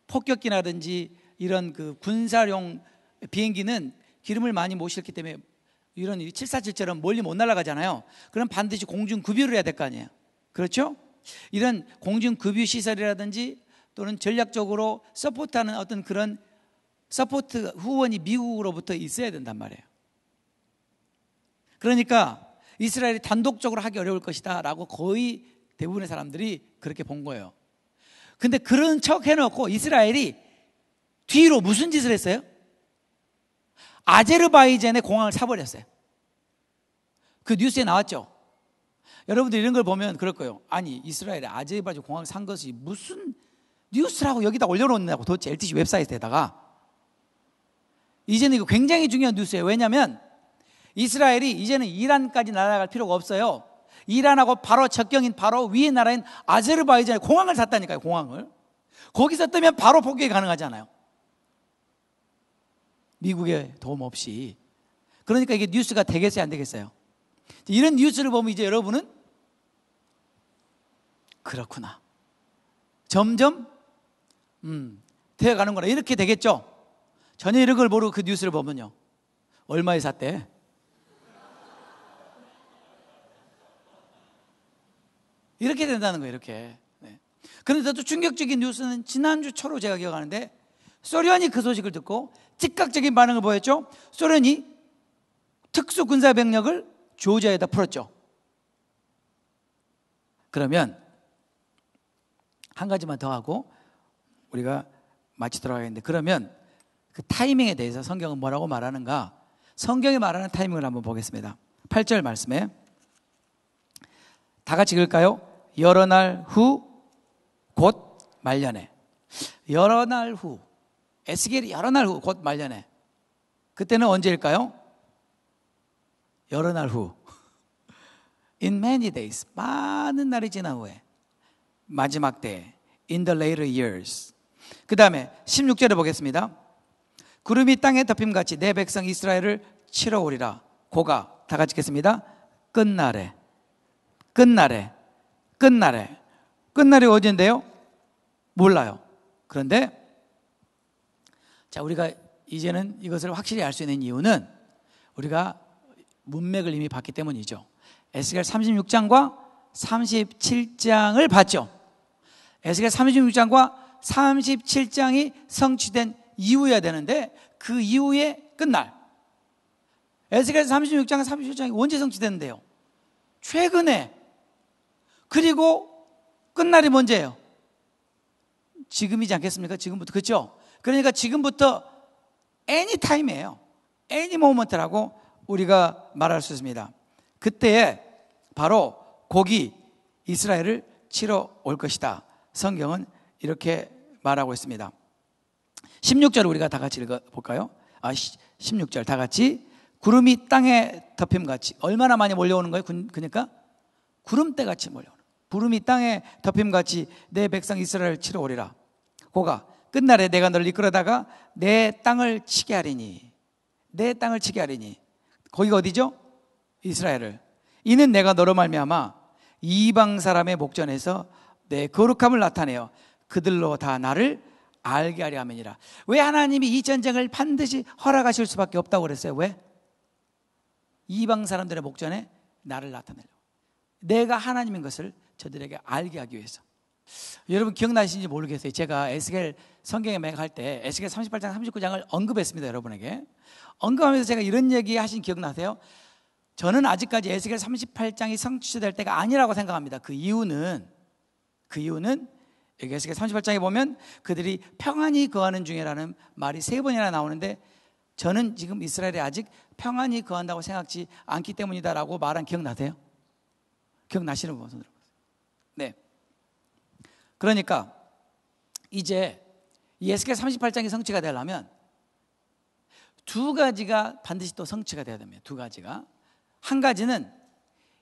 폭격기라든지 이런 그 군사용 비행기는 기름을 많이 못 실기 때문에 이런 747처럼 멀리 못 날아가잖아요. 그럼 반드시 공중 급유를 해야 될 거 아니에요. 그렇죠? 이런 공중 급유 시설이라든지 또는 전략적으로 서포트하는 어떤 그런 서포트 후원이 미국으로부터 있어야 된단 말이에요. 그러니까 이스라엘이 단독적으로 하기 어려울 것이다 라고 거의 대부분의 사람들이 그렇게 본 거예요. 근데 그런 척 해놓고 이스라엘이 뒤로 무슨 짓을 했어요? 아제르바이잔의 공항을 사버렸어요. 그 뉴스에 나왔죠. 여러분들 이런 걸 보면 그럴 거예요. 아니 이스라엘이 아제르바이잔 공항을 산 것이 무슨 뉴스라고 여기다 올려놓는다고 도대체 LTC 웹사이트에다가. 이제는 이거 굉장히 중요한 뉴스예요. 왜냐하면 이스라엘이 이제는 이란까지 날아갈 필요가 없어요. 이란하고 바로 접경인 바로 위에 나라인 아제르바이잔의 공항을 샀다니까요. 공항을. 거기서 뜨면 바로 폭격이 가능하잖아요. 미국의 도움 없이. 그러니까 이게 뉴스가 되겠어요 안 되겠어요? 이런 뉴스를 보면 이제 여러분은 그렇구나, 점점 되어가는구나 이렇게 되겠죠. 전혀 이런 걸 모르고 그 뉴스를 보면요, 얼마에 샀대? 이렇게 된다는 거예요. 이렇게. 네. 그런데 또 충격적인 뉴스는 지난주 초로 제가 기억하는데 소련이 그 소식을 듣고 즉각적인 반응을 보였죠. 소련이 특수 군사 병력을 조지아에다 풀었죠. 그러면 한 가지만 더 하고 우리가 마치도록 하겠는데, 그러면 그 타이밍에 대해서 성경은 뭐라고 말하는가? 성경이 말하는 타이밍을 한번 보겠습니다. 8절 말씀에 다 같이 읽을까요? 여러 날 후 곧 말년에. 여러 날 후, 에스겔이 여러 날 후 곧 말년에. 그때는 언제일까요? 여러 날 후, in many days, 많은 날이 지난 후에, 마지막 때, in the later years. 그 다음에 16절에 보겠습니다. 구름이 땅에 덮임같이 내 백성 이스라엘을 치러 오리라. 고가, 다 같이 읽겠습니다. 끝날에, 끝날에, 끝날에. 끝날이 어딘데요? 몰라요. 그런데 자, 우리가 이제는 이것을 확실히 알 수 있는 이유는 우리가 문맥을 이미 봤기 때문이죠. 에스겔 36장과 37장을 봤죠. 에스겔 36장과 37장이 성취된 이후여야 되는데 그 이후의 끝날, 에스겔 36장 37장이 언제 성취됐는데요? 최근에. 그리고 끝날이 언제예요? 지금이지 않겠습니까? 지금부터. 그렇죠? 그러니까 지금부터 anytime이에요. any moment라고 우리가 말할 수 있습니다. 그때에 바로 곡이 이스라엘을 치러 올 것이다. 성경은 이렇게 말하고 있습니다. 16절 우리가 다 같이 읽어볼까요? 16절 다 같이. 구름이 땅에 덮임같이. 얼마나 많이 몰려오는 거예요? 그러니까 구름대같이 몰려오는. 구름이 땅에 덮임같이 내 백성 이스라엘을 치러 오리라. 고가 끝날에 내가 너를 이끌어다가 내 땅을 치게 하리니. 내 땅을 치게 하리니. 거기가 어디죠? 이스라엘을. 이는 내가 너로 말미암아 이방 사람의 목전에서 내 거룩함을 나타내어 그들로 다 나를 알게 하려 함이니라. 왜 하나님이 이 전쟁을 반드시 허락하실 수밖에 없다고 그랬어요? 왜? 이방 사람들의 목전에 나를 나타내려고. 내가 하나님인 것을 저들에게 알게 하기 위해서. 여러분 기억나시는지 모르겠어요. 제가 에스겔 성경에 맹할 때 에스겔 38장 39장을 언급했습니다. 여러분에게 언급하면서 제가 이런 얘기 하신 기억나세요? 저는 아직까지 에스겔 38장이 성취될 때가 아니라고 생각합니다. 그 이유는 여기 에스겔 38장에 보면 그들이 평안히 거하는 중이라는 말이 3번이나 나오는데, 저는 지금 이스라엘이 아직 평안히 거한다고 생각지 않기 때문이다라고 말한 기억나세요? 기억나시는 분 손 들어보세요. 네. 그러니까 이제 이 에스겔 38장이 성취가 되려면 두 가지가 반드시 또 성취가 돼야 됩니다. 두 가지가. 한 가지는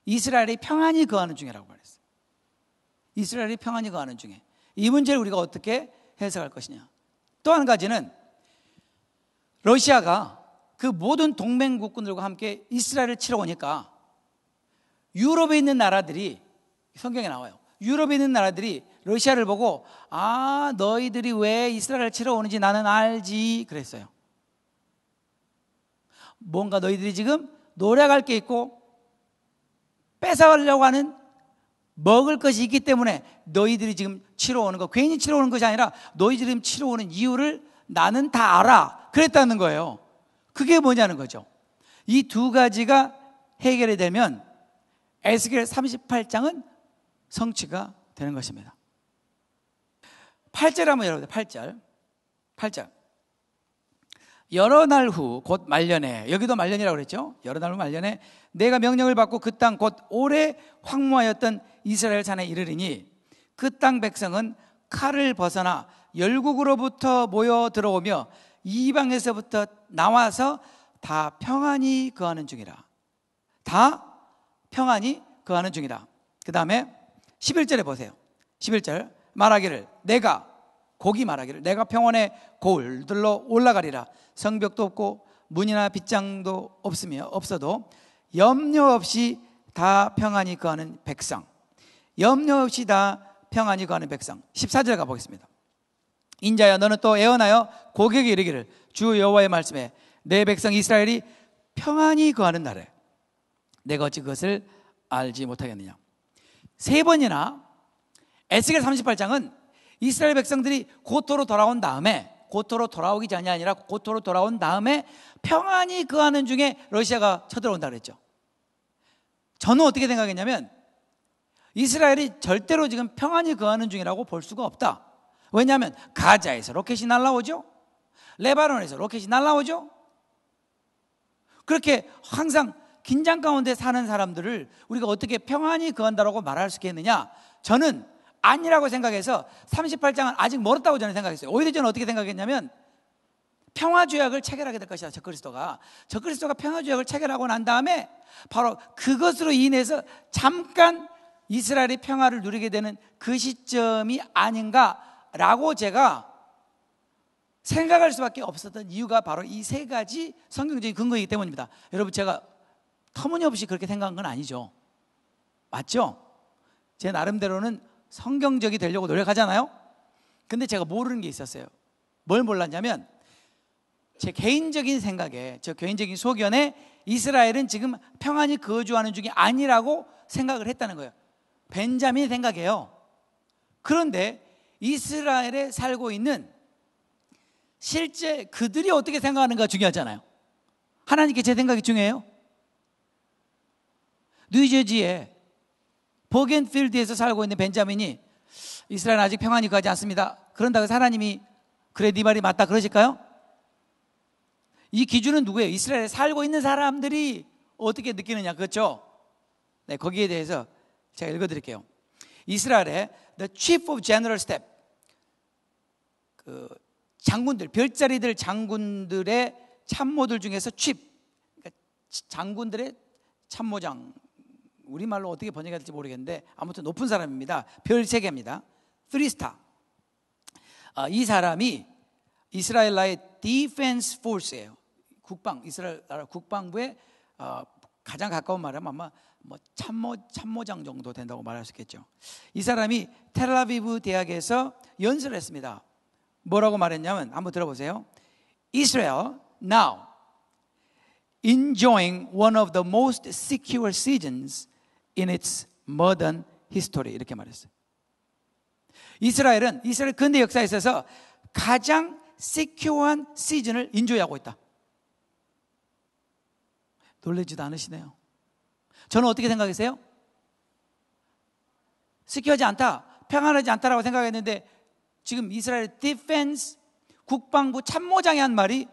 이스라엘이 평안히 거하는 중이라고 말했어요. 이스라엘이 평안히 거하는 중에. 이 문제를 우리가 어떻게 해석할 것이냐. 또 한 가지는 러시아가 그 모든 동맹국군들과 함께 이스라엘을 치러 오니까 유럽에 있는 나라들이, 성경에 나와요, 유럽에 있는 나라들이 러시아를 보고 아, 너희들이 왜 이스라엘을 치러 오는지 나는 알지 그랬어요. 뭔가 너희들이 지금 노력할 게 있고 뺏어가려고 하는 먹을 것이 있기 때문에 너희들이 지금 치러 오는 거, 괜히 치러 오는 것이 아니라 너희들이 지금 치러 오는 이유를 나는 다 알아 그랬다는 거예요. 그게 뭐냐는 거죠. 이 두 가지가 해결이 되면 에스겔 38장은 성취가 되는 것입니다. 8절 한번 열어보세요. 8절. 여러 날 후 곧 말년에, 여기도 말년이라고 그랬죠. 여러 날 후 말년에 내가 명령을 받고 그 땅 곧 오래 황무하였던 이스라엘 산에 이르리니 그 땅 백성은 칼을 벗어나 열국으로부터 모여 들어오며 이방에서부터 나와서 다 평안히 거하는 중이라. 다 평안히 거하는 중이라. 그 다음에 11절에 보세요. 11절 말하기를 내가 평원의 고을들로 올라가리라. 성벽도 없고 문이나 빗장도 없어도 염려 없이 다 평안히 거하는 백성. 염려 없이 다 평안히 거하는 백성. 14절 가보겠습니다. 인자야 너는 또 애언하여 고객에게 이르기를 주 여호와의 말씀에 내 백성 이스라엘이 평안히 거하는 날에 내가 어찌 그것을 알지 못하겠느냐. 세 번이나 에스겔 38장은 이스라엘 백성들이 고토로 돌아온 다음에, 고토로 돌아오기 전이 아니라 고토로 돌아온 다음에 평안히 거하는 중에 러시아가 쳐들어온다 그랬죠. 저는 어떻게 생각했냐면 이스라엘이 절대로 지금 평안히 거하는 중이라고 볼 수가 없다. 왜냐하면 가자에서 로켓이 날라오죠. 레바논에서 로켓이 날라오죠. 그렇게 항상 긴장 가운데 사는 사람들을 우리가 어떻게 평안히 거한다고 말할 수 있겠느냐. 저는 아니라고 생각해서 38장은 아직 멀었다고 저는 생각했어요. 오히려 저는 어떻게 생각했냐면 평화조약을 체결하게 될 것이다. 적그리스도가 평화조약을 체결하고 난 다음에 바로 그것으로 인해서 잠깐 이스라엘이 평화를 누리게 되는 그 시점이 아닌가라고 제가 생각할 수밖에 없었던 이유가 바로 이 세 가지 성경적인 근거이기 때문입니다. 여러분, 제가 터무니없이 그렇게 생각한 건 아니죠. 맞죠? 제 나름대로는 성경적이 되려고 노력하잖아요. 근데 제가 모르는 게 있었어요. 뭘 몰랐냐면 제 개인적인 생각에, 저 개인적인 소견에 이스라엘은 지금 평안히 거주하는 중이 아니라고 생각을 했다는 거예요. 벤자민의 생각이에요. 그런데 이스라엘에 살고 있는 실제 그들이 어떻게 생각하는가 중요하잖아요. 하나님께 제 생각이 중요해요. 뉴저지에 버겐필드에서 살고 있는 벤자민이 이스라엘은 아직 평안히 거하지 않습니다. 그런다고 해서 하나님이 그래 네 말이 맞다 그러실까요? 이 기준은 누구예요? 이스라엘에 살고 있는 사람들이 어떻게 느끼느냐, 그렇죠? 네, 거기에 대해서 제가 읽어드릴게요. 이스라엘의 The Chief of General Staff, 그 장군들, 별자리들 장군들의 참모들 중에서 Chief, 그러니까 장군들의 참모장, 우리말로 어떻게 번역해야 될지 모르겠는데 아무튼 높은 사람입니다. 별 3개입니다. 3스타. 이 사람이 이스라엘 나라의 디펜스 포스예요. 이스라엘 나라 국방부의 가장 가까운 말하면 아마 참모장 정도 된다고 말할 수 있겠죠. 이 사람이 텔아비브 대학에서 연설을 했습니다. 뭐라고 말했냐면 한번 들어보세요. Israel now enjoying one of the most secure seasons in its modern history, 이렇게 말했어요. 이스라엘 근대 역사에 있어서 가장 시큐어한 시즌을 인조하고 있다. 놀라지도 않으시네요. 저는 어떻게 생각했어요? 시큐어하지 않다, 평안하지 않다라고 생각했는데 지금 이스라엘 디펜스 국방부 참모장이 한 말이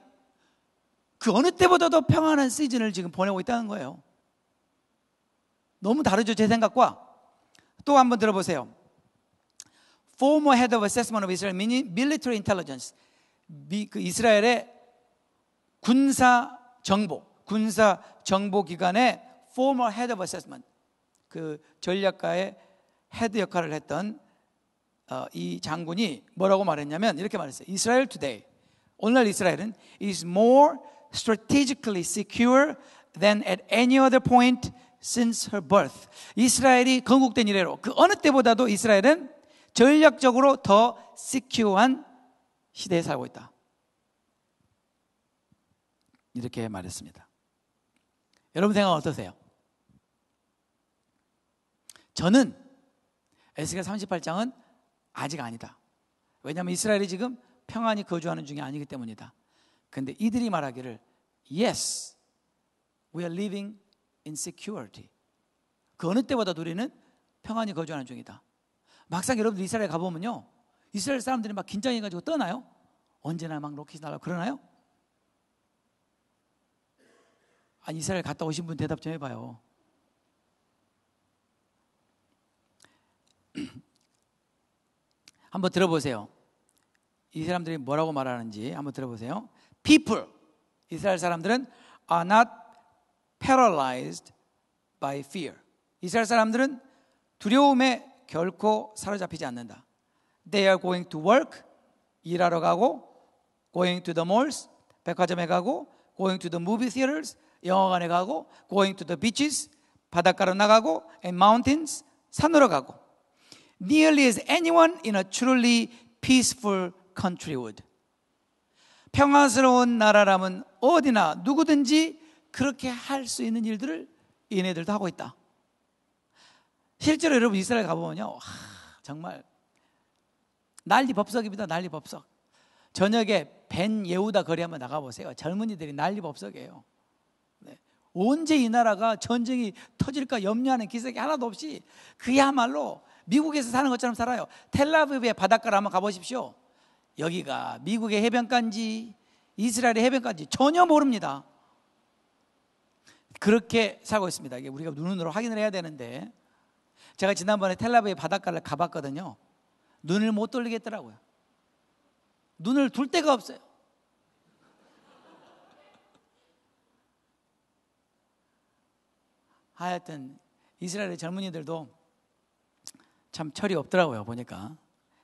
그 어느 때보다도 평안한 시즌을 지금 보내고 있다는 거예요. 너무 다르죠, 제 생각과. 또 한번 들어보세요. Former Head of Assessment of Israel Military Intelligence, 그 이스라엘의 군사 정보 기관의 Former Head of Assessment, 그 전략가의 헤드 역할을 했던 이 장군이 뭐라고 말했냐면 이렇게 말했어요. Israel today, 오늘날 이스라엘은 is more strategically secure than at any other point since her birth. 이스라엘이 건국된 이래로 그 어느 때보다도 이스라엘은 전략적으로 더 시큐어한 시대에 살고 있다. 이렇게 말했습니다. 여러분 생각은 어떠세요? 저는 에스겔 38장은 아직 아니다. 왜냐하면 이스라엘이 지금 평안히 거주하는 중이 아니기 때문이다. 그런데 이들이 말하기를 Yes, we are living in security. 그 어느 때보다도 우리는 평안히 거주하는 중이다. 막상 여러분들 이스라엘 가보면요, 이스라엘 사람들이 막 긴장해가지고 떠나요? 언제나 막 로켓이 날아가고 그러나요? 아니, 이스라엘 갔다 오신 분 대답 좀 해봐요. 한번 들어보세요. 이 사람들이 뭐라고 말하는지 한번 들어보세요. People, 이스라엘 사람들은 are not paralyzed by fear. 이스라엘 사람들은 두려움에 결코 사로잡히지 않는다. They are going to work, 일하러 가고, going to the malls, 백화점에 가고, going to the movie theaters, 영화관에 가고, going to the beaches, 바닷가로 나가고, and mountains, 산으로 가고. Nearly as anyone in a truly peaceful country would. 평화스러운 나라라면 어디나 누구든지 그렇게 할 수 있는 일들을 얘네들도 하고 있다. 실제로 여러분 이스라엘 가보면요, 정말 난리법석입니다. 난리법석. 저녁에 벤 예후다 거리 한번 나가보세요. 젊은이들이 난리법석이에요. 네. 언제 이 나라가 전쟁이 터질까 염려하는 기색이 하나도 없이 그야말로 미국에서 사는 것처럼 살아요. 텔아비브의 바닷가를 한번 가보십시오. 여기가 미국의 해변가인지 이스라엘의 해변가인지 전혀 모릅니다. 그렇게 살고 있습니다. 이게 우리가 눈으로 확인을 해야 되는데, 제가 지난번에 텔아비브의 바닷가를 가봤거든요. 눈을 못 돌리겠더라고요. 눈을 둘 데가 없어요. 하여튼 이스라엘의 젊은이들도 참 철이 없더라고요. 보니까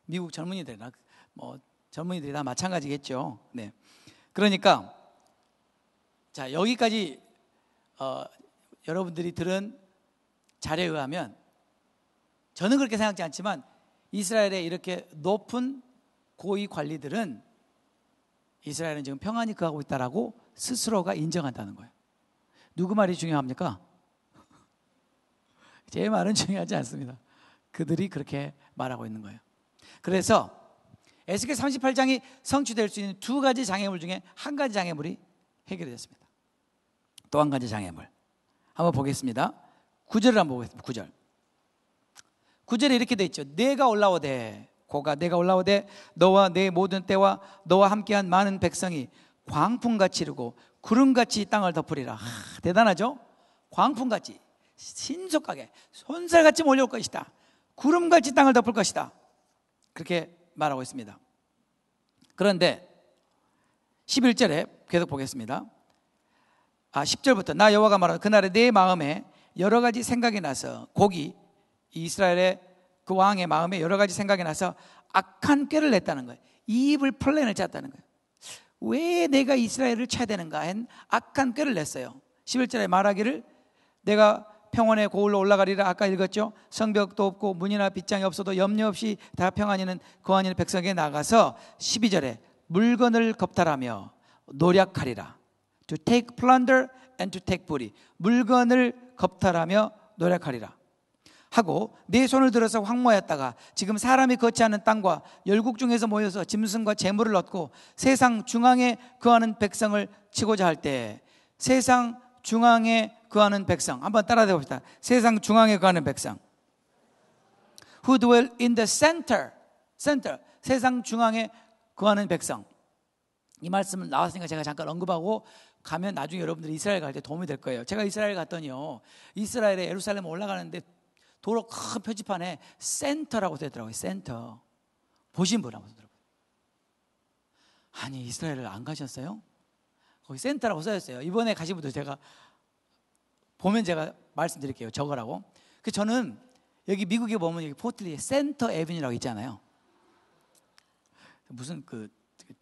미국 젊은이들이나 뭐 젊은이들이 다 마찬가지겠죠. 네. 그러니까 자, 여기까지 여러분들이 들은 자료에 의하면 저는 그렇게 생각지 않지만 이스라엘의 이렇게 높은 고위 관리들은 이스라엘은 지금 평안히 거하고 있다라고 스스로가 인정한다는 거예요. 누구 말이 중요합니까? 제 말은 중요하지 않습니다. 그들이 그렇게 말하고 있는 거예요. 그래서 에스겔 38장이 성취될 수 있는 두 가지 장애물 중에 한 가지 장애물이 해결이 됐습니다. 또 한 가지 장애물 한번 보겠습니다. 9절을 한번 보겠습니다. 9절. 9절에 이렇게 돼 있죠. 내가 올라오되, 고가 내가 올라오되 너와 내 모든 때와 너와 함께한 많은 백성이 광풍같이 이르고 구름같이 땅을 덮으리라. 대단하죠? 광풍같이 신속하게 손살같이 몰려올 것이다. 구름같이 땅을 덮을 것이다. 그렇게 말하고 있습니다. 그런데 11절에 계속 보겠습니다. 10절부터 나 여호와가 말하노 그날에 내 마음에 여러 가지 생각이 나서 곡이 이스라엘의 그 왕의 마음에 여러 가지 생각이 나서 악한 꾀를 냈다는 거예요. 이입을 플랜을 짰다는 거예요. 왜 내가 이스라엘을 쳐야 되는가 한 악한 꾀를 냈어요. 11절에 말하기를 내가 평원의 고을로 올라가리라. 아까 읽었죠. 성벽도 없고 문이나 빗장이 없어도 염려 없이 다 평안히는 거하는 백성에게 나가서 12절에 물건을 겁탈하며 노략하리라. To take plunder and to take booty. 물건을 겁탈하며 노략하리라 하고 내 손을 들어서 황무하였다가 지금 사람이 걷지 않는 땅과 열국 중에서 모여서 짐승과 재물을 얻고 세상 중앙에 거하는 백성을 치고자 할 때, 세상 중앙에 거하는 백성 한번 따라해 봅시다. 세상 중앙에 거하는 백성, who dwell in the center, 세상 중앙에 거하는 백성. 이 말씀을 나왔으니까 제가 잠깐 언급하고 가면 나중에 여러분들이 이스라엘 갈 때 도움이 될 거예요. 제가 이스라엘 갔더니요, 이스라엘에 예루살렘 올라가는데 도로 큰 표지판에 센터라고 되더라고요. 센터. 보신 분 한번 들어보세요. 아니, 이스라엘을 안 가셨어요? 거기 센터라고 써있어요. 이번에 가신 분들 제가 보면 제가 말씀드릴게요. 적으라고. 그 저는 여기 미국에 보면 여기 포틀리에 센터 애비뉴라고 있잖아요. 무슨 그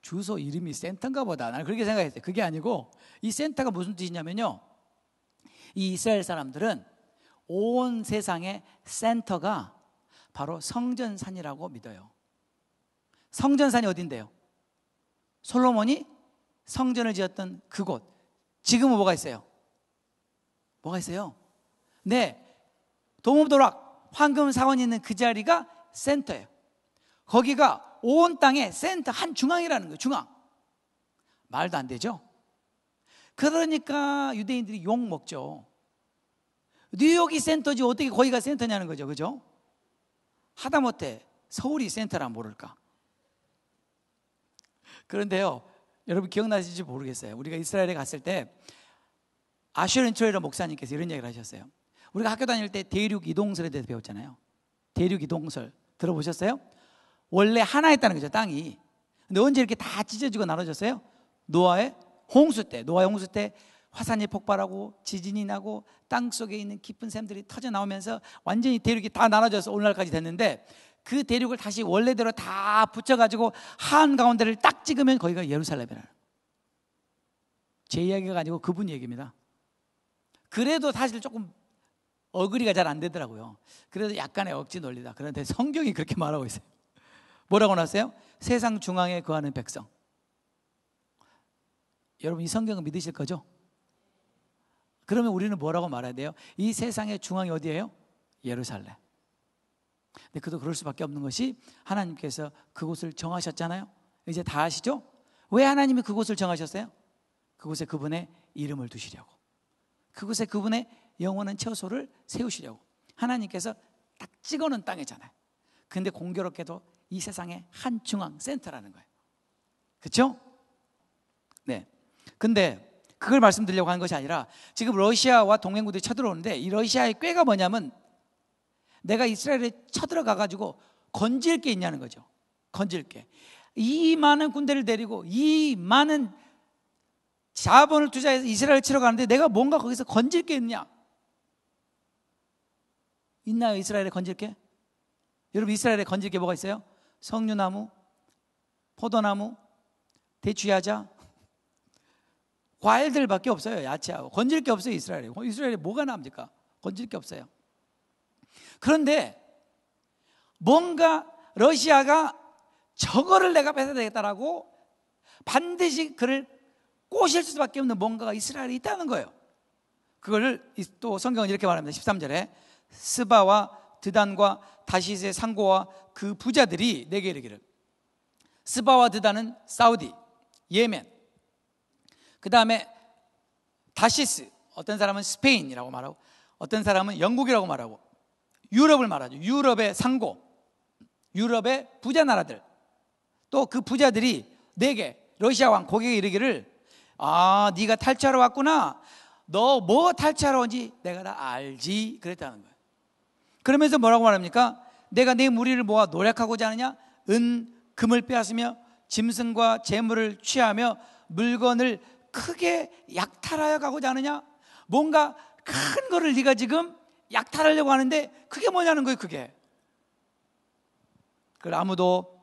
주소 이름이 센터인가 보다. 나는 그렇게 생각했어요. 그게 아니고 이 센터가 무슨 뜻이냐면요, 이 이스라엘 사람들은 온 세상의 센터가 바로 성전산이라고 믿어요. 성전산이 어딘데요? 솔로몬이 성전을 지었던 그곳. 지금은 뭐가 있어요? 뭐가 있어요? 네, 도모도락 황금 사원이 있는 그 자리가 센터예요. 거기가 온 땅의 센터 한 중앙이라는 거예요. 중앙. 말도 안 되죠? 그러니까 유대인들이 욕 먹죠. 뉴욕이 센터지 어떻게 거기가 센터냐는 거죠. 그죠? 하다못해 서울이 센터라 모를까. 그런데요, 여러분 기억나실지 모르겠어요. 우리가 이스라엘에 갔을 때 아슈린 트레이러 목사님께서 이런 얘기를 하셨어요. 우리가 학교 다닐 때 대륙 이동설에 대해서 배웠잖아요. 대륙 이동설 들어보셨어요? 원래 하나였다는 거죠, 땅이. 근데 언제 이렇게 다 찢어지고 나눠졌어요? 노아의 홍수 때. 노아의 홍수 때 화산이 폭발하고 지진이 나고 땅 속에 있는 깊은 샘들이 터져 나오면서 완전히 대륙이 다 나눠져서 오늘날까지 됐는데, 그 대륙을 다시 원래대로 다 붙여가지고 한가운데를 딱 찍으면 거기가 예루살렘이라는, 제 이야기가 아니고 그분 얘기입니다. 그래도 사실 조금 어그리가 잘 안 되더라고요. 그래도 약간의 억지 논리다. 그런데 성경이 그렇게 말하고 있어요. 뭐라고 나왔어요? 세상 중앙에 거하는 백성. 여러분 이 성경을 믿으실 거죠? 그러면 우리는 뭐라고 말해야 돼요? 이 세상의 중앙이 어디예요? 예루살렘. 근데 그도 그럴 수밖에 없는 것이 하나님께서 그곳을 정하셨잖아요. 이제 다 아시죠? 왜 하나님이 그곳을 정하셨어요? 그곳에 그분의 이름을 두시려고, 그곳에 그분의 영원한 처소를 세우시려고. 하나님께서 딱 찍어놓은 땅이잖아요. 근데 공교롭게도 이 세상의 한 중앙 센터라는 거예요. 그렇죠? 네. 근데 그걸 말씀드리려고 하는 것이 아니라, 지금 러시아와 동맹국들이 쳐들어오는데 이 러시아의 꾀가 뭐냐면, 내가 이스라엘에 쳐들어가 가지고 건질 게 있냐는 거죠. 건질 게. 이 많은 군대를 데리고 이 많은 자본을 투자해서 이스라엘을 치러 가는데 내가 뭔가 거기서 건질 게 있냐? 있나요? 이스라엘에 건질 게? 여러분 이스라엘에 건질 게 뭐가 있어요? 석류나무, 포도나무, 대추야자, 과일들밖에 없어요. 야채하고 건질 게 없어요. 이스라엘에. 이스라엘에 뭐가 남습니까? 건질 게 없어요. 그런데 뭔가 러시아가 저거를 내가 뺏어야 되겠다라고 반드시 그를 꼬실 수밖에 없는 뭔가가 이스라엘에 있다는 거예요. 그걸 또 성경은 이렇게 말합니다. 13절에 스바와 드단과 다시스의 상고와 그 부자들이 내게 이르기를. 스바와 드단은 사우디, 예멘, 그 다음에 다시스, 어떤 사람은 스페인이라고 말하고 어떤 사람은 영국이라고 말하고 유럽을 말하죠. 유럽의 상고, 유럽의 부자 나라들, 또 그 부자들이 내게, 러시아 왕 고객에 이르기를, 아 네가 탈취하러 왔구나, 너 뭐 탈취하러 온지 내가 다 알지, 그랬다는 거예요. 그러면서 뭐라고 말합니까? 내가 내 무리를 모아 노력하고자 하느냐? 은, 금을 빼앗으며 짐승과 재물을 취하며 물건을 크게 약탈하여 가고자 하느냐? 뭔가 큰 거를 네가 지금 약탈하려고 하는데 그게 뭐냐는 거예요. 그게. 그걸 아무도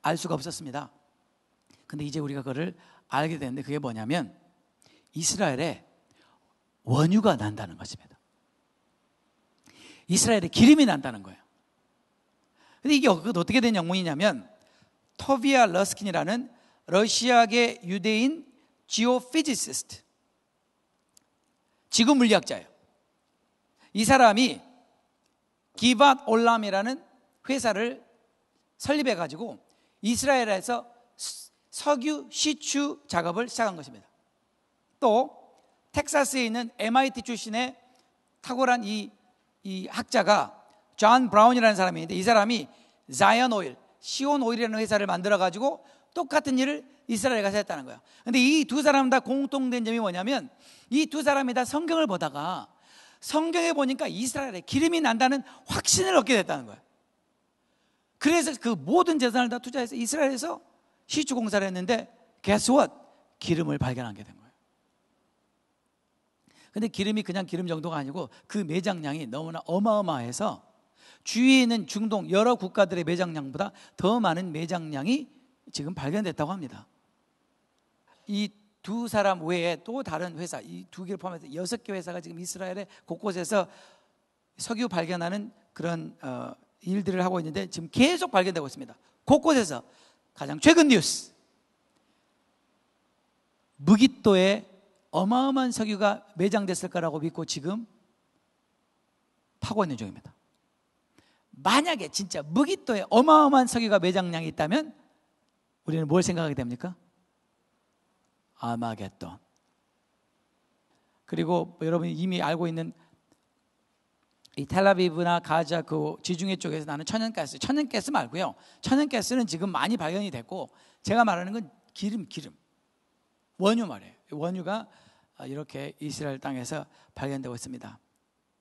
알 수가 없었습니다. 근데 이제 우리가 그걸 알게 되는데, 그게 뭐냐면 이스라엘에 원유가 난다는 것입니다. 이스라엘에 기름이 난다는 거예요. 근데 이게 어떻게 된 영문이냐면, 토비아 러스킨이라는 러시아계 유대인 지오피지시스트, 지구 물리학자예요. 이 사람이 기밧 올람이라는 회사를 설립해 가지고 이스라엘에서 석유 시추 작업을 시작한 것입니다. 또 텍사스에 있는 MIT 출신의 탁월한 이 학자가 존 브라운이라는 사람이 있는데, 이 사람이 자이언 오일, 시온 오일이라는 회사를 만들어 가지고 똑같은 일을 이스라엘에 가서 했다는 거예요. 근데 이 두 사람 다 공통된 점이 뭐냐면, 이 두 사람이 다 성경을 보다가 성경에 보니까 이스라엘에 기름이 난다는 확신을 얻게 됐다는 거예요. 그래서 그 모든 재산을 다 투자해서 이스라엘에서 시추 공사를 했는데, guess what? 기름을 발견하게 된 거예요. 근데 기름이 그냥 기름 정도가 아니고 그 매장량이 너무나 어마어마해서 주위에 있는 중동 여러 국가들의 매장량보다 더 많은 매장량이 지금 발견됐다고 합니다. 이 두 사람 외에 또 다른 회사, 이 두 개를 포함해서 6개 회사가 지금 이스라엘의 곳곳에서 석유 발견하는 그런 일들을 하고 있는데 지금 계속 발견되고 있습니다. 곳곳에서 가장 최근 뉴스, 무기또에 어마어마한 석유가 매장됐을 거라고 믿고 지금 파고 있는 중입니다. 만약에 진짜 무기또에 어마어마한 석유가 매장량이 있다면 우리는 뭘 생각하게 됩니까? 아마겟돈. 그리고 여러분이 이미 알고 있는 이 텔아비브나 가자 그 지중해 쪽에서 나는 천연가스 말고요. 천연가스는 지금 많이 발견이 됐고, 제가 말하는 건 기름, 원유 말이에요. 원유가 이렇게 이스라엘 땅에서 발견되고 있습니다.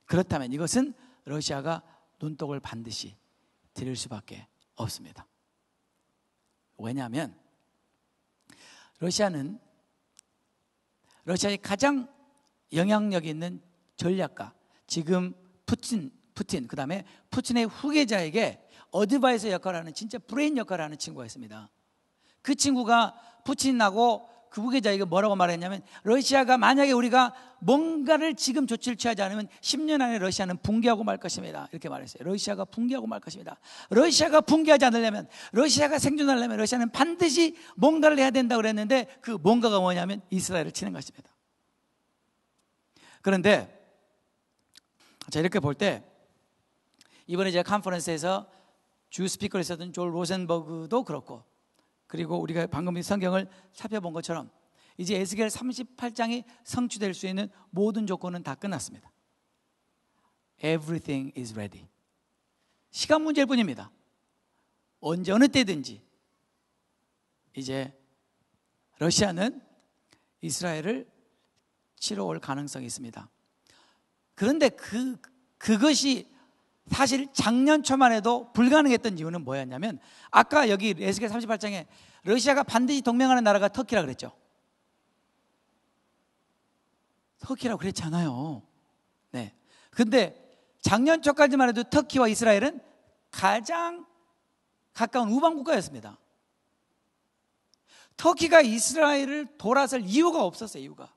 그렇다면 이것은 러시아가 눈독을 반드시 들일 수밖에 없습니다. 왜냐하면 러시아의 가장 영향력 있는 전략가, 지금 푸틴 그 다음에 푸틴의 후계자에게 어드바이서 역할을 하는, 진짜 브레인 역할을 하는 친구가 있습니다. 그 친구가 푸틴하고 그 후계자에게 뭐라고 말했냐면, 러시아가 만약에 우리가 뭔가를 지금 조치를 취하지 않으면 10년 안에 러시아는 붕괴하고 말 것입니다. 이렇게 말했어요. 러시아가 붕괴하고 말 것입니다. 러시아가 붕괴하지 않으려면, 러시아가 생존하려면 러시아는 반드시 뭔가를 해야 된다고 그랬는데, 그 뭔가가 뭐냐면 이스라엘을 치는 것입니다. 그런데 자, 이렇게 볼 때 이번에 제가 컨퍼런스에서 주 스피커를 했었던 졸 로센버그도 그렇고, 그리고 우리가 방금 성경을 살펴본 것처럼 이제 에스겔 38장이 성취될 수 있는 모든 조건은 다 끝났습니다. Everything is ready. 시간 문제일 뿐입니다. 언제 어느 때든지 이제 러시아는 이스라엘을 치러 올 가능성이 있습니다. 그런데 그것이 사실 작년 초만 해도 불가능했던 이유는 뭐였냐면, 아까 여기 에스겔 38장에 러시아가 반드시 동맹하는 나라가 터키라고 그랬죠. 터키라고 그랬잖아요. 네. 근데 작년 초까지만 해도 터키와 이스라엘은 가장 가까운 우방 국가였습니다. 터키가 이스라엘을 돌아설 이유가 없었어요. 이유가.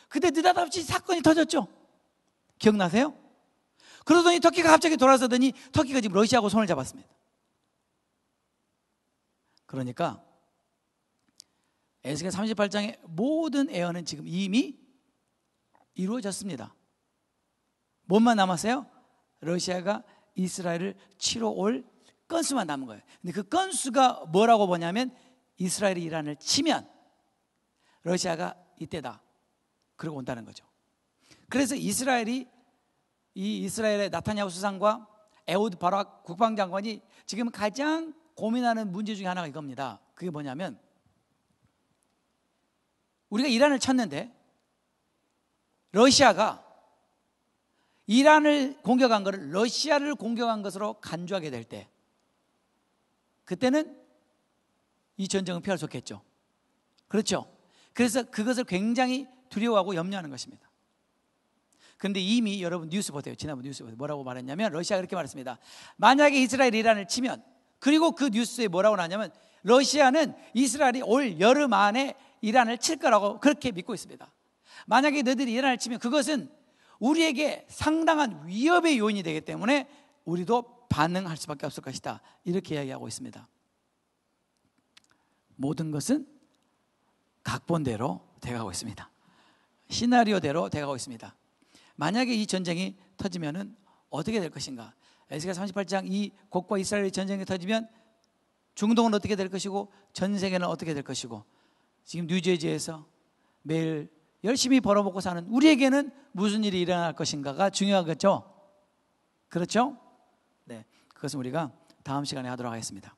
근데 느닷없이 사건이 터졌죠. 기억나세요? 그러더니 터키가 갑자기 돌아서더니 터키가 지금 러시아하고 손을 잡았습니다. 그러니까 에스겔 38장의 모든 예언은 지금 이미 이루어졌습니다. 뭔만 남았어요? 러시아가 이스라엘을 치러 올 건수만 남은 거예요. 근데 그 건수가 뭐라고 보냐면, 이스라엘이 이란을 치면 러시아가 이때다, 그러고 온다는 거죠. 그래서 이스라엘의 나타냐후 수상과 에우드 바락 국방장관이 지금 가장 고민하는 문제 중에 하나가 이겁니다. 그게 뭐냐면, 우리가 이란을 쳤는데 러시아가 이란을 공격한 것을 러시아를 공격한 것으로 간주하게 될 때, 그때는 이 전쟁은 피할 수 없겠죠. 그렇죠? 그래서 그것을 굉장히 두려워하고 염려하는 것입니다. 그런데 이미 여러분 뉴스 보세요. 지난번 뉴스 보세요. 뭐라고 말했냐면, 러시아가 이렇게 말했습니다. 만약에 이스라엘이 이란을 치면, 그리고 그 뉴스에 뭐라고 나왔냐면, 러시아는 이스라엘이 올 여름 안에 이란을 칠 거라고 그렇게 믿고 있습니다. 만약에 너희들이 이란을 치면 그것은 우리에게 상당한 위협의 요인이 되기 때문에 우리도 반응할 수밖에 없을 것이다, 이렇게 이야기하고 있습니다. 모든 것은 각본대로 돼가고 있습니다. 시나리오대로 돼가고 있습니다. 만약에 이 전쟁이 터지면 어떻게 될 것인가? 에스겔 38장 이 곡과 이스라엘의 전쟁이 터지면 중동은 어떻게 될 것이고 전 세계는 어떻게 될 것이고, 지금 뉴저지에서 매일 열심히 벌어먹고 사는 우리에게는 무슨 일이 일어날 것인가가 중요하겠죠. 그렇죠? 네, 그것은 우리가 다음 시간에 하도록 하겠습니다.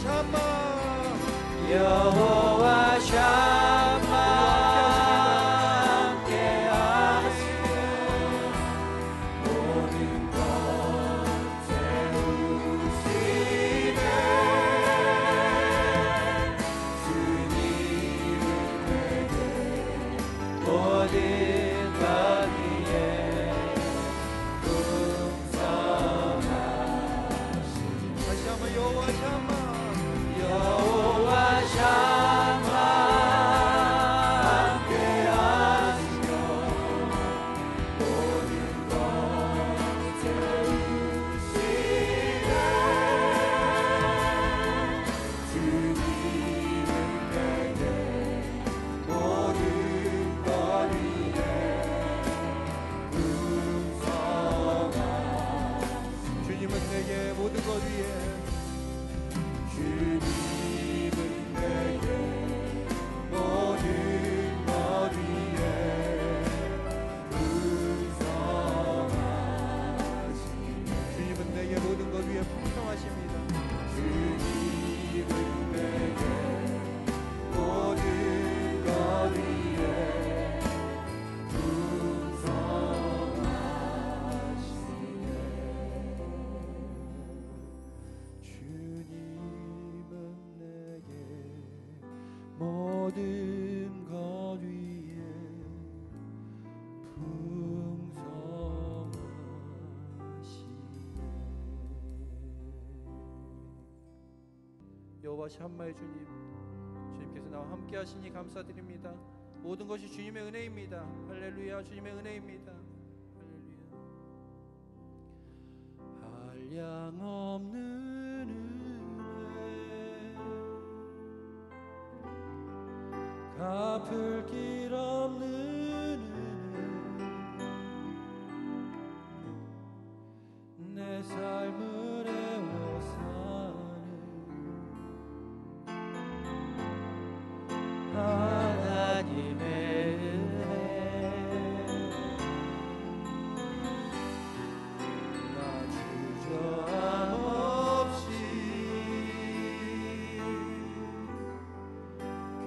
샴마 여호와 샴마 함께 하시네 모든 것 채우시네 주님은 내게 모든 것 위에 풍성하시네 다시 한번 여호와 샴마 여호와 샴마 함께 하시며 모든 것 채우시네 주님은 내게 모든 것 위에 풍성하시네 주님은 내게 모든 것 위에 주님은 내게 모든 것 위에 풍성하시네 주님은 내게 모든 것 위에 풍성하십니다 주님은 내게 모든 것 위에 풍성하시네 주님은 내게 모든 것 위에 풍성하시네 여호와 샴마의 주님 주님께서 나와 함께 하시니 감사드립니다 모든 것이 주님의 은혜입니다 할렐루야 주님의 은혜입니다 할렐루야 한량없는 은혜 갚을 길 없는 은혜 내 삶을 애워싸는 하나님의 은혜 나 주저함 없이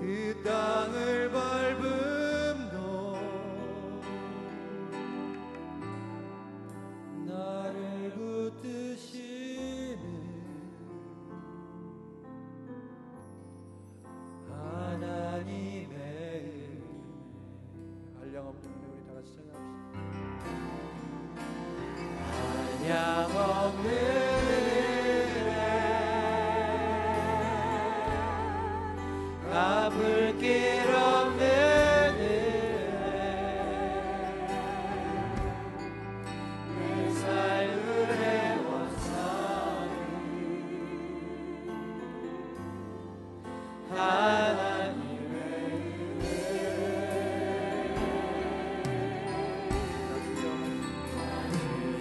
그 땅을 밟음도 나를 붙드시는 하나님의 한량없는 은혜 우리 다같이 찬양합시다 한량없는 은혜 갚을 길 없는 은혜 내 삶을 애워싸는 하나님의 은혜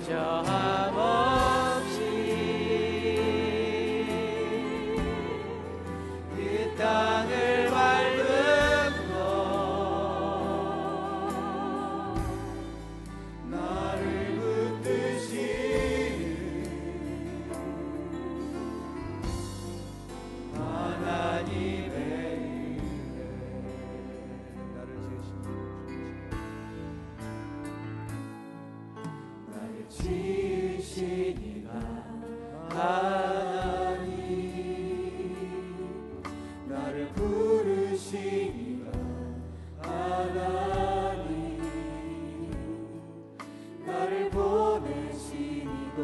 주저함 없이 그 땅을 밟음도 나를 붙드시는 하나님의 은혜 나를 지으시는 나를 지으시니가 하나님 나를 부르시니가 하나님 나를 보내시니도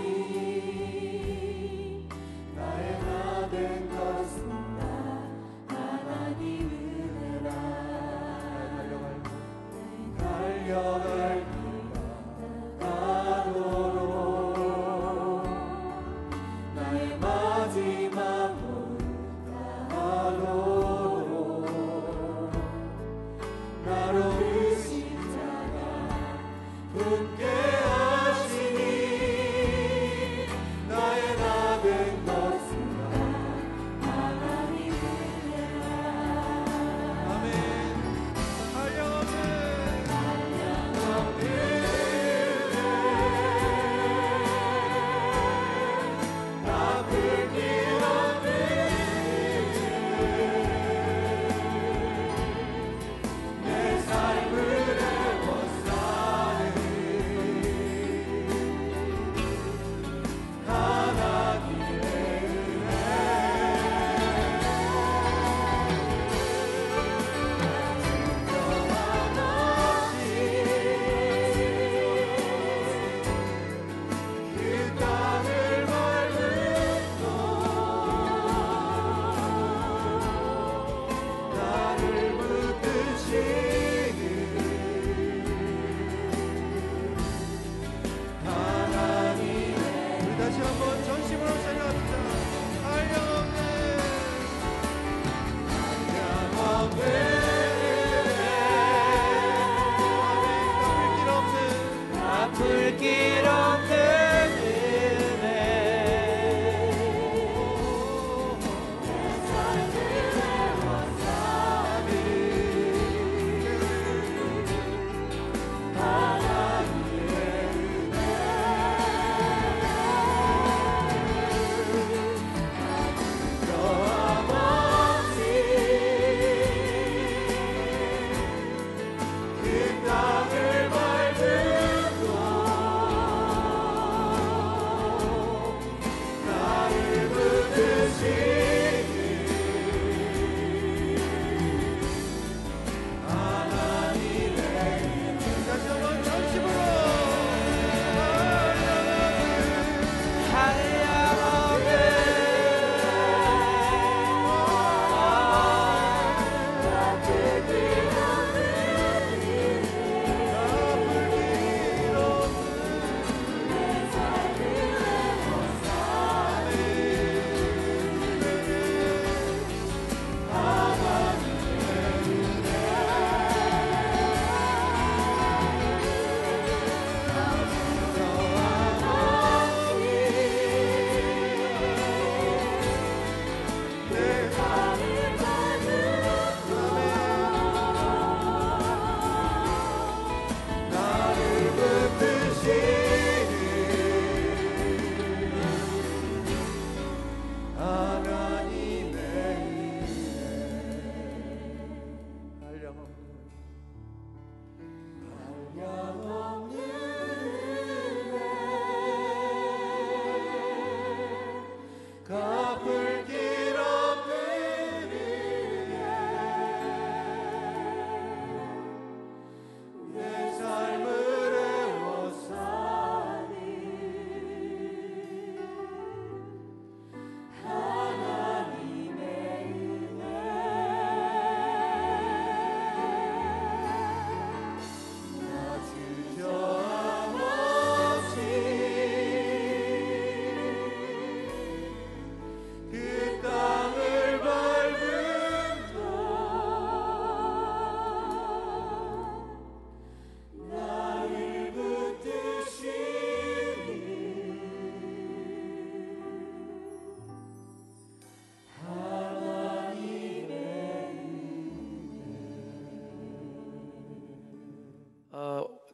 하나님 나의 나 된 것은 다 하나님 은혜라 달려갈 길가 가도록 나의 마지막 걸음 다하도록 나로 의신 자가 붙게 하시니 나의 나 된 것은 다 하나님 은혜라 아멘 한량없는 한량없는